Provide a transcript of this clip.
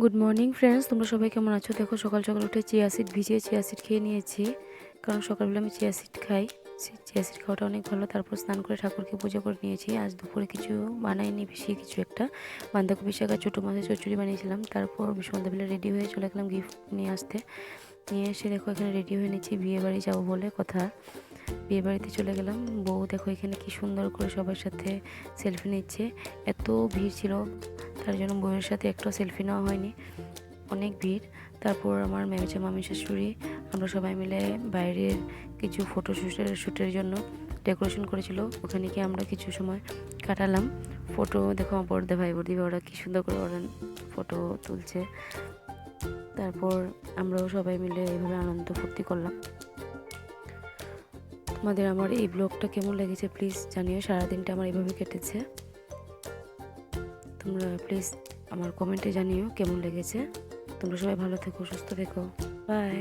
Good morning friends, তোমরা সবাই কেমন আছো? দেখো সকাল সকাল উঠে চিয়া সিড ভিজিয়ে চিয়া সিড খেয়ে নিয়েছি, কারণ সকালবেলা আমি চিয়া সিড খাই। চিয়া সিড খাওয়াটা অনেক ভালো। তারপর স্নান করে ঠাকুরকে পুজো করে নিয়েছি। আজ দুপুরে কিছু বানাইনি, বেশি কিছু একটা বাঁধাকপি শাক আর ছোটো মাছের চচ্চড়ি বানিয়েছিলাম। তারপর সন্ধ্যাবেলা রেডি হয়ে চলে গেলাম গিফট নিয়ে আসতে। নিয়ে এসে দেখো এখানে রেডি হয়ে নিচ্ছি, বিয়ে বাড়ি যাবো বলে কথা। বিয়ে বাড়িতে চলে গেলাম। বউ দেখো এখানে কি সুন্দর করে সবার সাথে সেলফি নিচ্ছে। এত ভিড় ছিল, তার জন্য বউয়ের সাথে একটা সেলফি নেওয়া হয়নি, অনেক ভিড়। তারপর আমার মেমেচা মামি শাশুড়ি আমরা সবাই মিলে বাইরের কিছু ফটো শ্যুটের জন্য ডেকোরেশন করেছিল, ওখানে গিয়ে আমরা কিছু সময় কাটালাম। ফটো দেখো আমার বড়দা ভাই বড়দি ওরা কী সুন্দর করে ওরা ফটো তুলছে। তারপর আমরাও সবাই মিলে এইভাবে আনন্দ ফুর্তি করলাম। তোমাদের আমার এই ব্লগটা কেমন লেগেছে প্লিজ জানিও। সারাদিনটা আমার এইভাবে কেটেছে, তোমরা প্লিজ আমার কমেন্টে জানিও কেমন লেগেছে। তোমরা সবাই ভালো থেকো, সুস্থ থেকো, বাই।